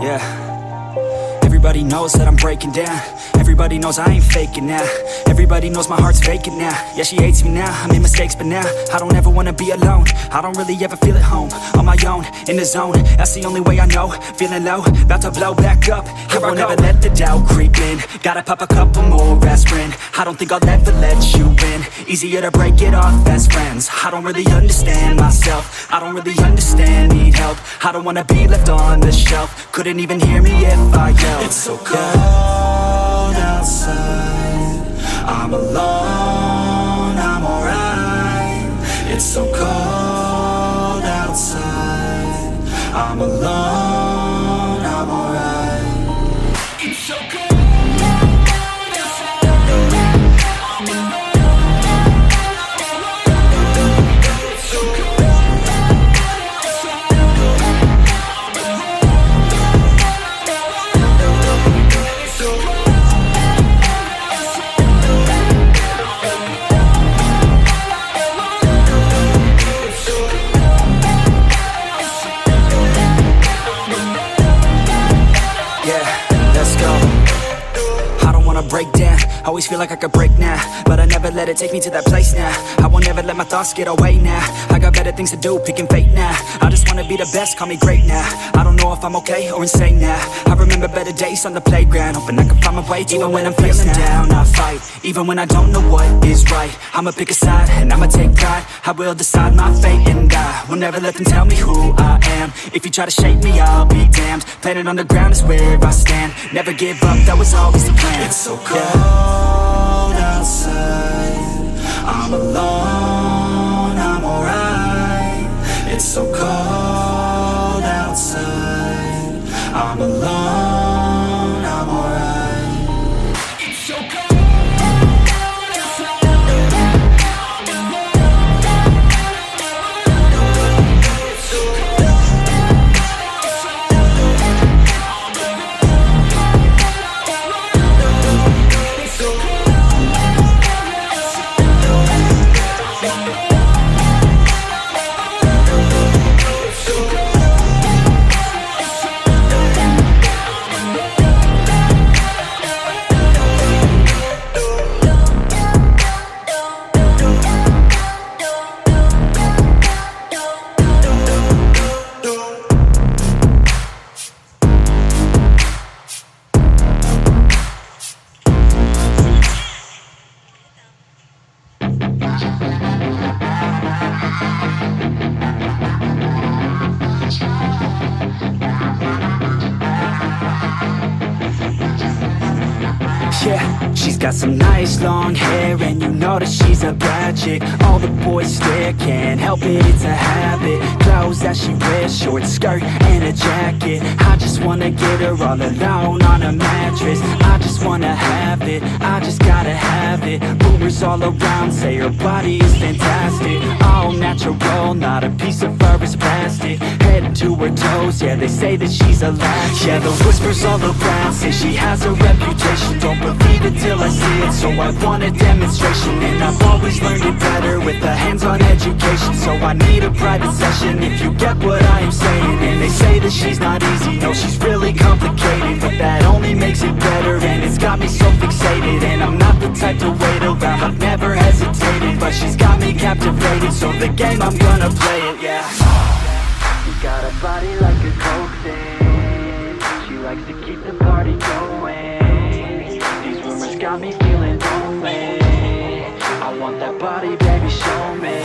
Yeah. Everybody knows that I'm breaking down. Everybody knows I ain't faking now. Everybody knows my heart's vacant now. Yeah, she hates me now, I made mistakes but now I don't ever wanna be alone. I don't really ever feel at home. On my own, in the zone, that's the only way I know. Feeling low, about to blow back up. I won't ever let the doubt creep in. Gotta pop a couple more aspirin. I don't think I'll ever let you in. Easier to break it off best friends. I don't really understand myself. I don't really understand, need help. I don't wanna be left on the shelf. Couldn't even hear me if I yelled. It's so cold outside, I'm alone, I'm alright. It's so cold outside, I'm alone, I'm alright. It's so cold. Break down, always feel like I could break now, but I never let it take me to that place now. I won't ever let my thoughts get away now. I got better things to do, picking fate now. I just wanna be the best, call me great now. I don't know if I'm okay or insane now. I remember better days on the playground, hoping I can find my way. Even when I'm feeling down, I fight. Even when I don't know what is right, I'ma pick a side and I'ma take pride. I will decide my fate and I will never let them tell me who I am. If you try to shape me, I'll be damned. Planet on the ground is where I stand. Never give up, that was always the plan. It's so cold outside, I'm alone, I'm alright. It's so cold outside, I'm alone, I'm alright. It's so cold. Yeah, she's got some nice long hair, and you know that she's a bad chick. All the boys stare, can't help it, it's a habit. Clothes that she wears, short skirt and a jacket. I just wanna get her all alone on a mattress. I just wanna have it, I just gotta have it. Rumors all around say her body is fantastic. All natural, not a piece of fur is plastic. Head to her toes, yeah, they say that she's a latch. Yeah, the whispers all around say she has a reputation. Don't believe it till I see it, so I want a demonstration. And I've always learned it better with a hands-on education. So I need a private session, if you get what I am saying. And they say that she's not easy, no, she's really complicated, but that only makes it better, and it's got me so fixated. And I'm not the type to wait around, I've never hesitated, but she's got me captivated, so the game, I'm gonna play it, yeah. She got a body like a coke thing. She likes to keep the party going. These rumors got me feeling lonely. I want that body, baby, show me.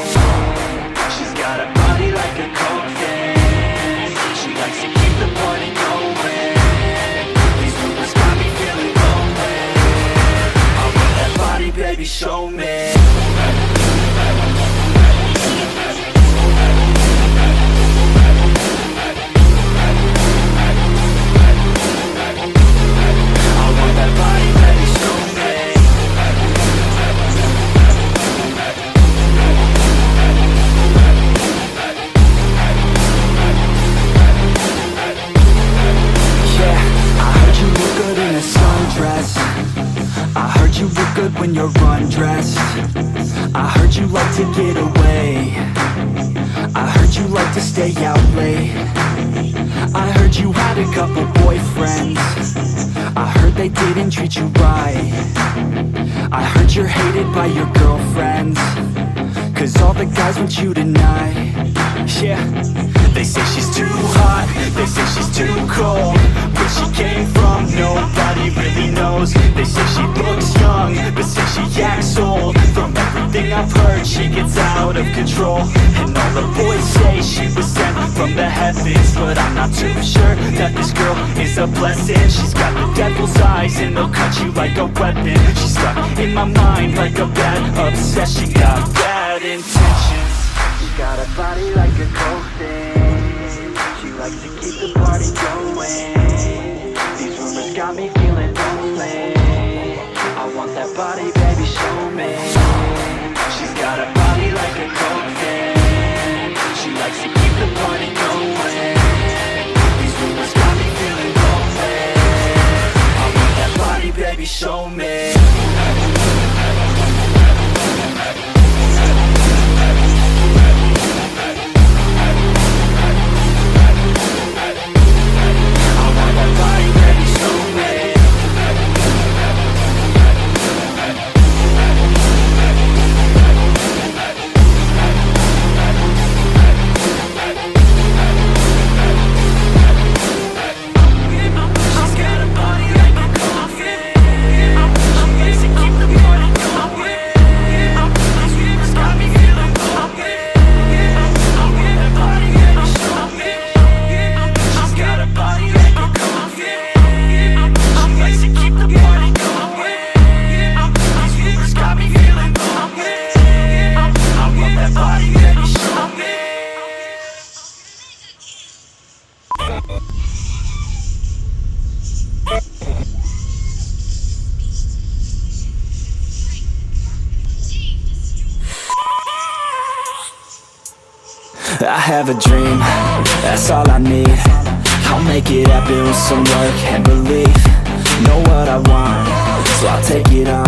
She's got a body like a coke thing. She likes to keep the party going. These rumors got me feeling lonely. I want that body, baby, show me. When you're undressed, I heard you like to get away. I heard you like to stay out late. I heard you had a couple boys they didn't treat you right. I heard you're hated by your girlfriends, 'cause all the guys want you tonight. Yeah, they say she's too hot, they say she's too cold. Where she came from, nobody really knows. They say she looks young, but say she acts old. From everything I've heard, she gets out of control. And all the boys say she was sent from the heavens, but I'm not too sure that this girl is a blessing. She's got the devil's eyes and they'll cut you like a weapon. She's stuck in my mind like a bad obsession. Got bad intentions. She got a body like a coffin. She likes to keep the party going. These rumors got me feeling lonely. I want that body, baby, show me. She's got a body like a coffin. She likes to keep the party going. These rumors got me feeling lonely. I want that body, baby, show me. I have a dream, that's all I need. I'll make it happen with some work and belief. Know what I want, so I'll take it on.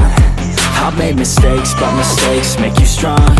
I've made mistakes, but mistakes make you strong.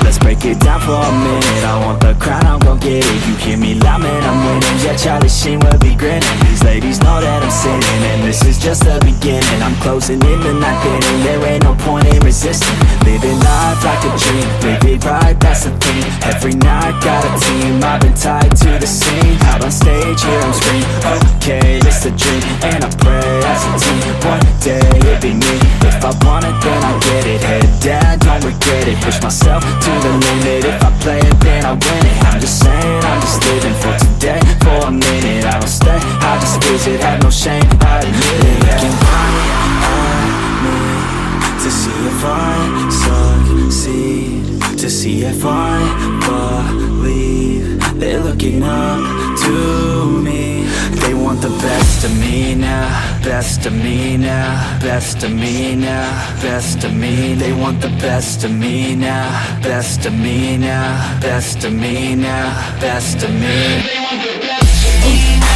Let's break it down for a minute. I want the crown, I'm gon' get it. You hear me loud, man, I'm winning. Yeah, Charlie Sheen will be grinning. These ladies know that I'm sinning, and this is just the beginning. I'm closing in the ninth inning, there ain't no point in resisting. Living life like a dream, live it right, that's the thing. Every night, got a team, I've been tied to the scene. Out on stage, here I'm screaming, okay, it's a dream. And I pray as a team, one day it'll be me. If I want it, then I get it. Head down, don't regret it. Push myself to the limit. If I play it, then I win it. I'm just saying, I'm just living for today. For a minute, I don't stay, I just visit. Have no shame, I admit it. Looking right at me to see if I succeed, to see if I believe. They're looking up to me. They want the best of me now, best of me now, best of me now, best of me. They want the best of me now, best of me now, best of me now, best of me. They want the best of me now.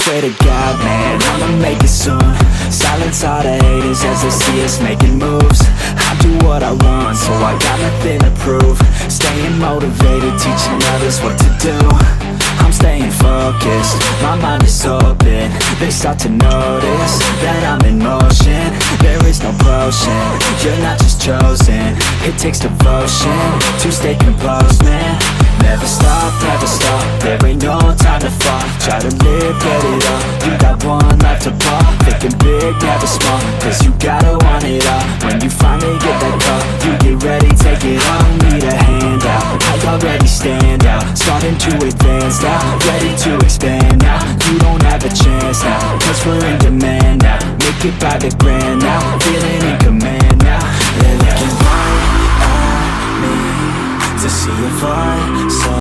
Swear to God, man, I'ma make it soon. Silence all the haters as they see us making moves. I do what I want, so I got nothing to prove. Staying motivated, teaching others what to do. I'm staying focused, my mind is open. They start to notice that I'm in motion. There is no potion, you're not just chosen. It takes devotion to stay composed, man. Never stop, there ain't no time to fall. Try to live, get it all, you got one life to pop. Thinking big, never small, cause you gotta want it all. When you finally get that call, you get ready, take it on. Need a hand out, I already stand out. Starting to advance now, ready to expand now. You don't have a chance now, cause we're in demand now. Make it by the grand now, feeling in